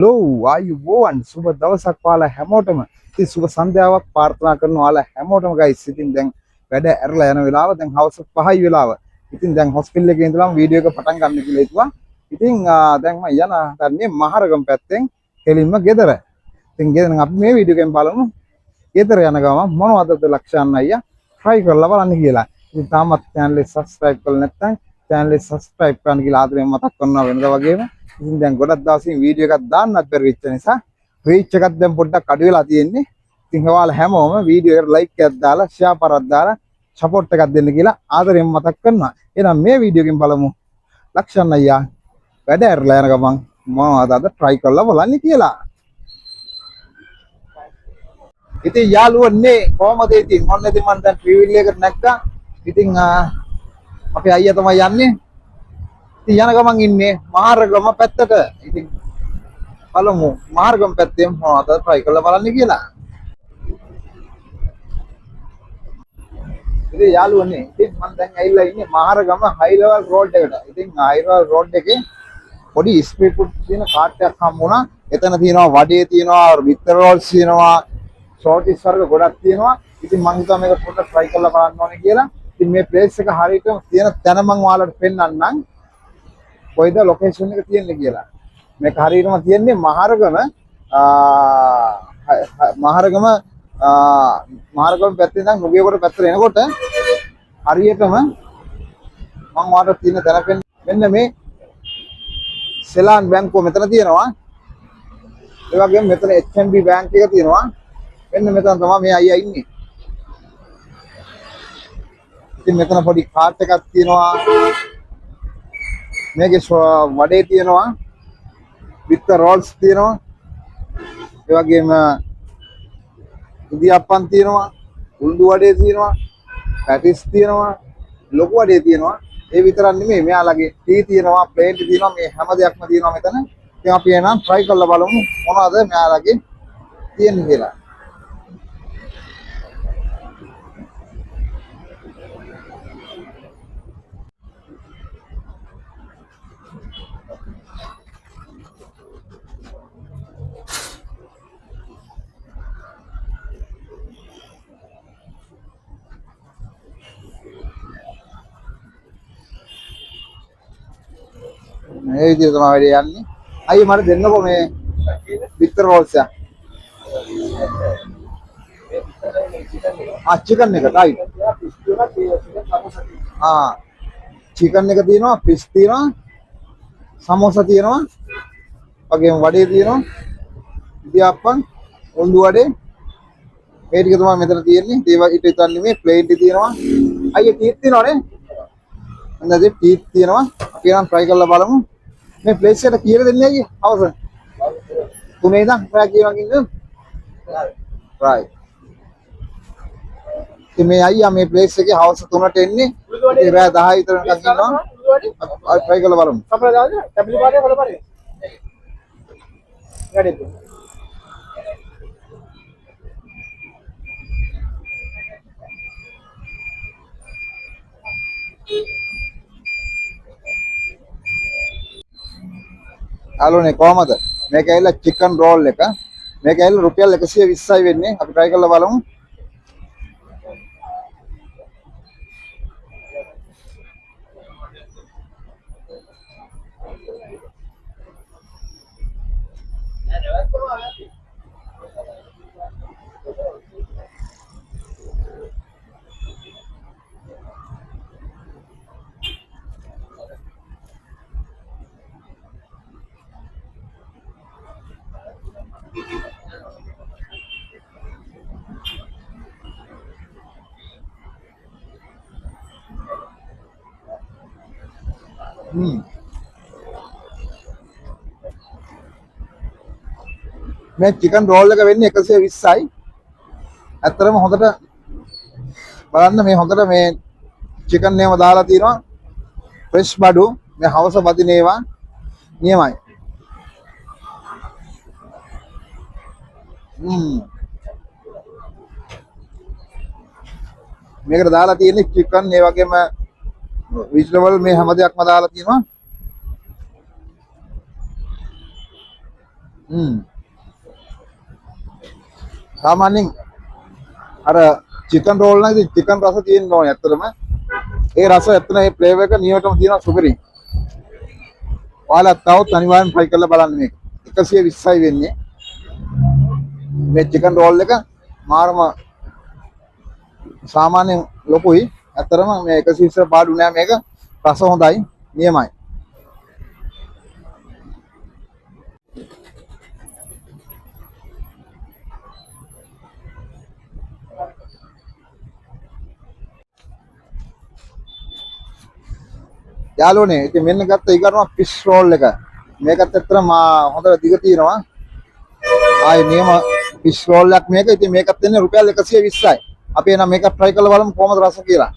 Hello, ආයුබෝවන් සුබ දවසක් ඔයාලා හැමෝටම. ඉතින් සුබ සන්ධ්‍යාවක් ප්‍රාර්ථනා කරනවා ඔයාලා හැමෝටම guys. ඉතින් දැන් වැඩ ඇරලා යන වෙලාව දැන් හවස 5යි වෙලාව. ඉතින් දැන් හොස්පිටල් එකේ ඉඳලාම වීඩියෝ එක පටන් ගන්න කියලා හිතුවා. ඉතින් දැන් මම යන්නේ මහරගම පැත්තෙන් කෙලින්ම ගෙදර. ඉතින් ගෙදර අපි මේ වීඩියෝ එකෙන් බලමු ගෙදර යන ගම මොනවදද ලක්ෂණ අයියා try කරලා බලන්න කියලා. ඉතින් තාමත් channel එක subscribe කරලා නැත්නම් channel එක subscribe කරන්න කියලා ආදරෙන් මතක් කරනවා වෙනදා වගේම. ඉතින් දැන් ගොඩක් දවසින් වීඩියෝ එකක් දාන්නත් බැරි වෙච්ච නිසා රීච් එකක් දැන් පොඩ්ඩක් අඩු වෙලා තියෙන්නේ. ඉතින් ඔයාලා හැමෝම වීඩියෝ එකට ලයික් එකක් දාලා ෂෙයා කරක් දාලා සපෝට් එකක් දෙන්න කියලා ආදරෙන් මතක් කරනවා. එහෙනම් මේ වීඩියෝ එකෙන් බලමු ලක්ෂණ අයියා වැඩ ඇරලා යන ගමන් මොනවද අද try කරලා බලන්න කියලා. ඉතින් යාළුවනේ කොහමද ඉතින් මොන්නේ ඉතින් මම දැන් ට්‍රීවිල් එකට නැග්ගා. ඉතින් අපේ අයියා තමයි යන්නේ. ඉතින් යන ගමන් ඉන්නේ මහරගම පැත්තට. ඉතින් බලමු මහරගම පැත්තෙන් මොනවද try කරලා බලන්න කියලා. ඉතින් යාළුවනේ ඉතින් මම දැන් ඇවිල්ලා ඉන්නේ මහරගම හයි ලෙවල් රෝඩ් එකට. ඉතින් හයි ලෙවල් රෝඩ් එකේ පොඩි ස්පීඩ් පුට් තියෙන කාට් එකක් හම්බුණා. එතන තියෙනවා වඩේ තියෙනවා, විතර රෝල්ස් තියෙනවා, ෂෝටිස් වර්ග ගොඩක් තියෙනවා. ඉතින් මම හිතුවා මේක පොඩ්ඩක් try කරලා බලන්න ඕනේ කියලා. ඉතින් මේ ප්ලේස් එක හරියටම තියෙන තැන මම ඔයාලට පෙන්නන්නම්. කොයිද ලොකේෂන් එක තියෙන්නේ කියලා. මේක හරියටම තියෙන්නේ මහරගම පැත්තේ ඉඳන් නුගේගොඩ පැත්තට එනකොට හරියටම මම ඔයාලට තියෙන තැන මෙන්න මේ සෙලාන් බැංකුව මෙතන තියෙනවා. ඒ වගේම මෙතන HMB බැංක් එක තියෙනවා. මෙන්න මෙතන තමයි මේ අයියා ඉන්නේ. ඉතින් මෙතන පොඩි කාට් එකක් තියෙනවා. මේකේ වඩේ තියෙනවා. විතර රෝල්ස් තියෙනවා. ඒ වගේම ඉදියාප්පන් තියෙනවා. උල්දු වඩේ තියෙනවා. පැටිස් තියෙනවා. ලොකු වඩේ තියෙනවා. ඒ විතරක් නෙමෙයි මෙයාලගේ ටී තියෙනවා, ප්ලේට් තියෙනවා, මේ හැම දෙයක්ම තියෙනවා මෙතන. ඉතින් අපි එනම් try කරලා බලමු මොනවද මෙයාලගේ තියෙන්නේ කියලා. මේ විදිහට තමයි වැඩේ යන්නේ. අයියේ මට දෙන්නකෝ මේ විතර රෝල්ස් එක. චිකන් එක රයිට්. චිකන් එක තියෙනවා, ෆිෂ් තියෙනවා, සමෝසා තියෙනවා, වගේම වඩේ තියෙනවා, ඉදියාප්පන්, උල්දු වඩේ. මේ ටික තමයි මෙතන තියෙන්නේ. ඒවා ඊට විතර නෙමෙයි ප්ලේට් තියෙනවා. අයියේ ටීත් තියෙනවනේ. අන්නදී ටීත් තියෙනවා. අපි නම් try කරලා බලමු. මේ ප්ලේස් එකට කියලා දෙන්නේ අයියේ. අවසන්. 3 ඉඳන් ඔයා කියනවා කිව්වද? right. ඉතින් මේ අයියා මේ ප්ලේස් එකේ හවස 3ට එන්නේ. ඒ රෑ 10 විතර නිකන් ඉන්නවා. අපි try කරලා බලමු. අපේ දාද? ටැබ්ලි පාරේ හොල පාරේ. ගඩේ. හලෝනේ කොහමද? මේක ඇවිල්ලා චිකන් රෝල් එක. මේක ඇවිල්ලා රුපියල් 120යි වෙන්නේ. අපි try කරලා බලමු. මේ චිකන් රෝල් එක වෙන්නේ 120යි. ඇත්තටම හොඳට බලන්න මේ හොඳට මේ චිකන් එකම දාලා තියෙනවා. ෆ්‍රෙෂ් බඩු මේ හවස වදින ඒවා නියමයි. මේකට දාලා තියෙන්නේ චිකන් ඒ වගේම vegetable මේ හැම දෙයක්ම දාලා තියෙනවා. සාමාන්‍යයෙන් අර චිකන් රෝල් නම් ඉතින් චිකන් රස තියෙන්න ඕනේ ඇත්තටම. ඒ රස ඇත්තට මේ ෆ්ලේවර් එක නියමටම තියෙනවා සුපිරි. ඔයාලා තවත් අනිවාර්යෙන් try කරලා බලන්න මේක. 120යි වෙන්නේ. මේ චිකන් රෝල් එක මාරම සාමාන්‍යයෙන් ලොකුයි. ඇත්තටම මේ 120 පාඩු නෑ මේක. රස හොඳයි. නියමයි. යාළුවනේ ඉතින් මෙන්න ගත්ත ඊගරම ෆිෂ් රෝල් එක. මේකත් ඇත්තටම හොඳට දිග තියෙනවා. ආයේ නියම ෆිෂ් රෝල් එකක් මේක. ඉතින් මේකත් දෙන්නේ රුපියල් 120යි. අපි එනම් මේක try කරලා බලමු කොහොමද රස කියලා.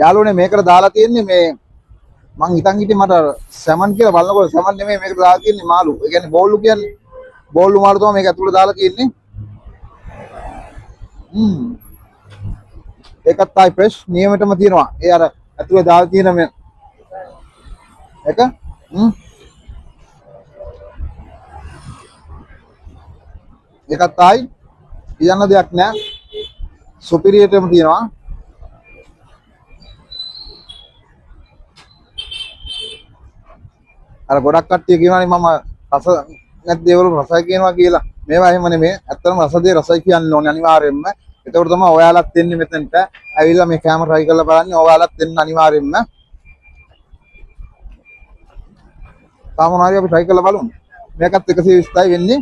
යාළුවනේ මේකට දාලා තියෙන්නේ මේ මං හිතන් හිටියේ මට සැමන් කියලා බලනකොට සැමන් නෙමෙයි මේකට දාලා තියෙන්නේ මාළු. ඒ කියන්නේ බෝල්ලු කියන්නේ. බෝල්ලු මාළු තමයි මේක ඇතුළේ දාලා තියෙන්නේ. ඒකත් ආයි ෆ්‍රෙෂ් නියමෙටම තියෙනවා. ඒ අර ඇතුළේ දාලා තියෙන මේ එක ඒකත් ආයි කියන්න දෙයක් නෑ. සුපිරියටම තියෙනවා. අර ගොඩක් කට්ටිය කියනවානේ මම රස නැති දේවල් රසයි කියනවා කියලා. මේවා එහෙම නෙමෙයි. ඇත්තටම රස දේ රසයි කියන්න ඕනේ අනිවාර්යයෙන්ම. එතකොට තමයි ඔයාලත් එන්නේ මෙතනට. ඇවිල්ලා මේ කැමරා try කරලා බලන්නේ. ඔයාලත් එන්න අනිවාර්යයෙන්ම. තාමනාරි අපි try කරලා බලමු. මේකත් 120යි වෙන්නේ.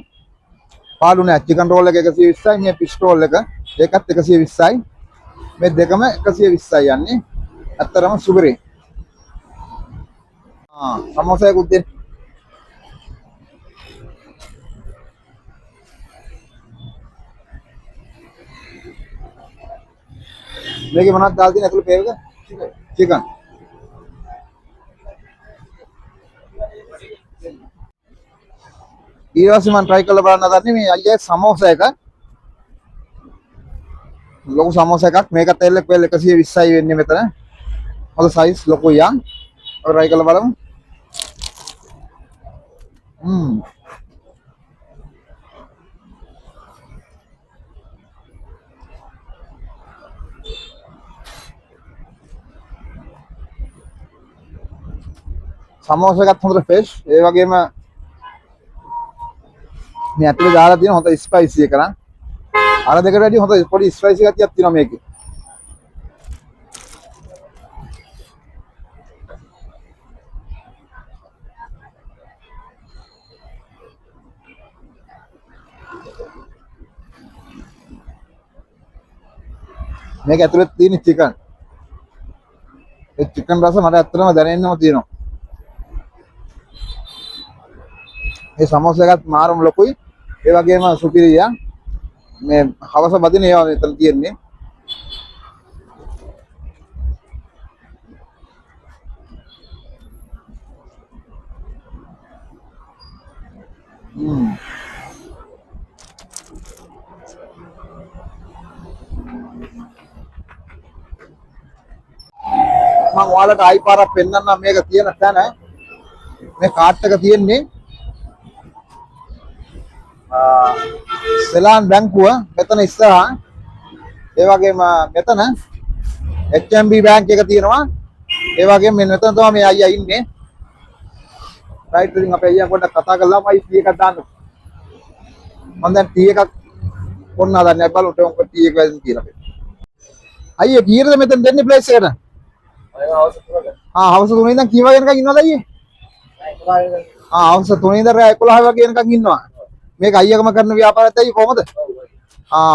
පාලු නෑ. චිකන් රෝල් එක 120යි. මේ ෆිෂ් රෝල් එක ඒකත් 120යි. මේ දෙකම 120යි යන්නේ. ඇත්තටම සුපිරි. සමෝසයකුත් දෙන්න. මේකේ මොනවද දාලා තියෙන්නේ ඇතුළේ පේවක? චිකන්. ඊළඟට මම try කරලා බලන්න හදන්නේ මේ අයියේ සමෝසා එක. ලොකු සමෝසා එකක්. මේකත් එල්ලෙක් වෙල් 120යි වෙන්නේ මෙතන. හොඳ සයිස් ලොකුයි යන්. අපි try කරලා බලමු. සමෝසා එකත් හොඳට ෆ්‍රෙෂ්. ඒ වගේම මේ ඇතුලේ දාලා තියෙන හොඳ ස්පයිසි එක නම් අර දෙකට වැඩිය හොඳ පොඩි ස්පයිසි ගතියක් තියෙනවා මේකේ. මේක ඇතුලේ තියෙන චිකන්. ඒ චිකන් රස මට ඇත්තටම දැනෙන්නම තියෙනවා. මේ සමෝසා එකත් මාරම ලොකුයි. ඒ වගේම සුපිරියා. මේ හවස බදින ඒවා මෙතන තියෙන්නේ. මම ඔයාලට ආයි පාරක් පෙන්නන්නම් මේක තියෙන තැන. මේ කාට් එක තියෙන්නේ සෙලාන් බැංකුව මෙතන ඉස්සරහා. ඒ වගේම මෙතන HMB බැංක් එක තියෙනවා. ඒ වගේම මෙන්න මෙතන තමයි මේ අයියා ඉන්නේ. රයිට් ඉතින් අපේ අයියා පොඩ්ඩක් කතා කරලාමයි ටී එකක් දාන්න. මම දැන් ටී එකක් පොන්න හදන්නේ බලමු ටී එක වැදින් කියලා. අයියේ කීයද මෙතන දෙන්නේ ප්ලේස් එකට? හවස 3 ඉඳන් කී වගේ වෙනකන් ඉන්නවද අයියේ? හවස 3 ඉඳන් රෑ 11 වගේ වෙනකන් ඉන්නවා. මේක අයියකම කරන ව්‍යාපාරයත් ඇයි කොහමද?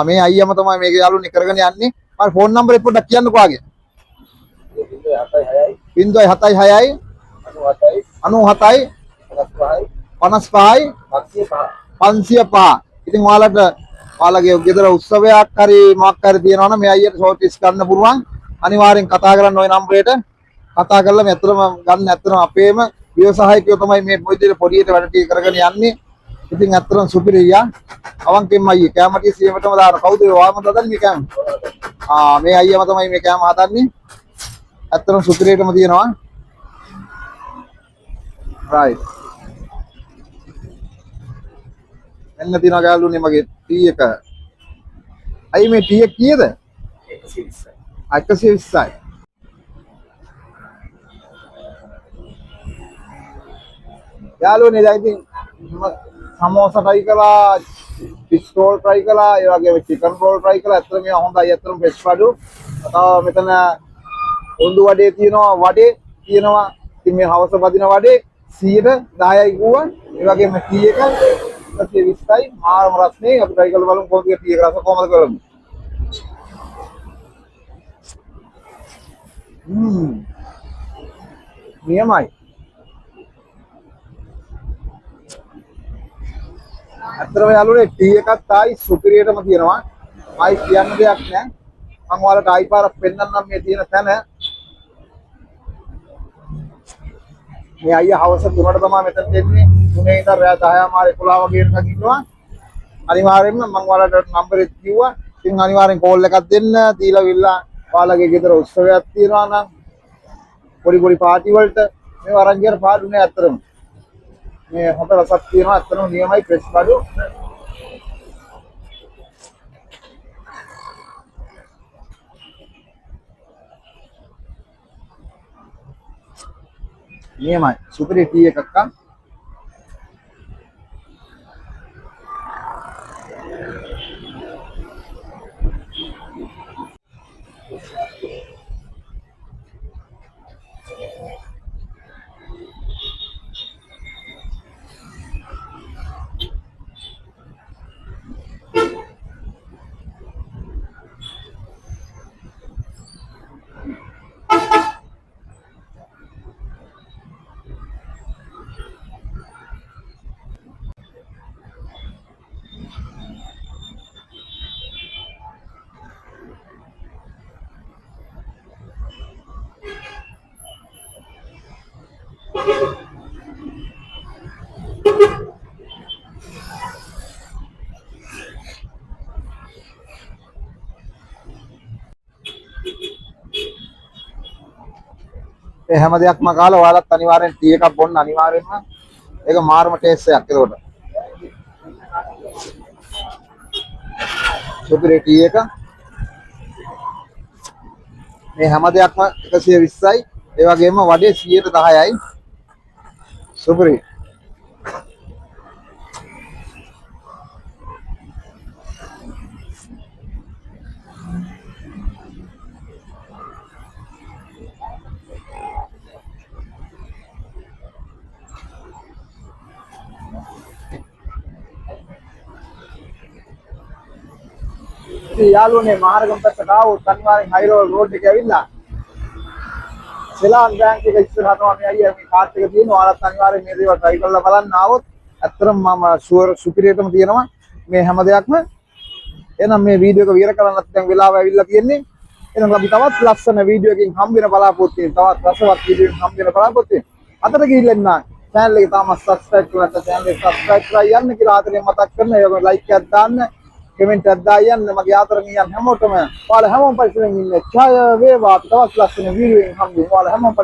මේ අයියම තමයි මේක යාළුවනේ කරගෙන යන්නේ. මම ෆෝන් නම්බරේ පොඩ්ඩක් කියන්නකෝ ආගේ. 076යි 97යි 55යි 55යි 505. ඉතින් ඔයාලගේ ගෙදර උත්සවයක් හරි මොකක් හරි තියෙනවා නම් මේ අයියට ෂෝටිස් ගන්න පුළුවන්. අනිවාර්යෙන් කතා කරන්න ওই නම්බරේට. කතා කරලා මේ ඇත්තටම ගන්න ඇත්තටම අපේම ව්‍යවසායකයෝ තමයි මේ පොඩියට වැඩ ටික කරගෙන යන්නේ. ඉතින් ඇත්තටම සුපිරියා. අවංකෙන්ම අයියේ කැමටි සියමටම දාන කවුද ඔයාම හදන්නේ මේ කැම? මේ අයියම තමයි මේ කැම හදන්නේ. ඇත්තටම සුපිරියටම තියෙනවා. right. එන්න තියනවා ගාලුනේ මගේ ටී එක. අයි මේ ටී එක කීයද? 120යි. 120යි. යාළුවනේ දැන් ඉතින් සමෝසා try කළා, fish roll try කළා, ඒ වගේම chicken roll try කළා. ඇත්තටම මේවා හොඳයි. ඇත්තටම fresh බඩු. තව මෙතන උණ්ඩු වඩේ තියෙනවා, ඉතින් මේ හවස බදින වඩේ 110යි ගුවා. ඒ වගේම ටී එක 120යි. මාරම රස්නේ. අපි try කරලා බලමු කොහොමද ටී එක රස කොහොමද කරන්නේ. නියමයි. ඇත්තටම යාළුවනේ ටී එකත් ආයි සුපිරියටම තියෙනවා. ආයි කියන්න දෙයක් නැහැ. මම ඔයාලට ආයි පාරක් පෙන්නන්නම් මේ තියෙන තැන. මේ අයියා හවස 3ට තමයි මෙතන දෙන්නේ. 3 ඉඳන් රෑ 10 මාර 11 වගේ වෙනකන් ඉන්නවා. අනිවාර්යෙන්ම මම ඔයාලට නම්බරෙත් කිව්වා. ඉතින් අනිවාර්යෙන් කෝල් එකක් දෙන්න. දීලා විල්ලා ඔයාලගේ ගෙදර උත්සවයක් තියෙනවා නම් පොඩි පාටි වලට මේ වරන් ගියර පාඩු නෑ ඇත්තටම. මේ හොඳ රසක් තියෙනවා ඇත්තටම නියමයි ෆ්‍රෙෂ් බඩු. නියමයි සුපිරි ටී එකක් අක්කා. මේ හැම දෙයක්ම කාලා ඔයාලත් අනිවාර්යෙන් ටී එකක් බොන්න අනිවාර්යෙන්ම. ඒක මාරම ටේස්ට් එකක් ඒකට. සුපිරි ටී එක. මේ හැම දෙයක්ම 120යි. ඒ වගේම වඩේ 110යි. සුපිරි. යාළුවනේ මාර්ගම් පැත්තට ආවොත් අනිවාර්යෙන් හයිරෝඩ් රෝඩ් එක ඇවිල්ලා සෙලාන් බැංක් එක ඉස්සරහට මේ අයියා මේ කාඩ් එක තියෙනවා. ඔයාලත් අනිවාර්යෙන් මේ දේවල් try කරලා බලන්න ආවොත් ඇත්තටම මම ෂුවර් සුපිරියටම තියෙනවා මේ හැම දෙයක්ම. එහෙනම් මේ වීඩියෝ එක විතර කරන්නත් දැන් වෙලාව ඇවිල්ලා තියෙන්නේ. එහෙනම් අපි තවත් ලස්සන වීඩියෝ එකකින් හම්බ වෙන බලාපොරොත්තු වෙනවා. තවත් රසවත් වීඩියෝ එකකින් හම්බ වෙන බලාපොරොත්තු වෙනවා. අතට ගිහිල්ලා ඉන්න channel එක තාම subscribe කරලා නැත්නම් channel එක subscribe කරලා යන්න කියලා ආදරයෙන් මතක් කරන. ඒක like එකක් දාන්න. කමෙන්ට් එකක් දාන්න. මගේ ආදරණීයන් හැමෝටම ඔයාලා හැමෝම පරිස්සමෙන් ඉන්න. ඡාය වේවා. තවත් ලස්සන වීඩියෝ එකකින් හම්බ වෙනවා. ඔයාලා හැමෝම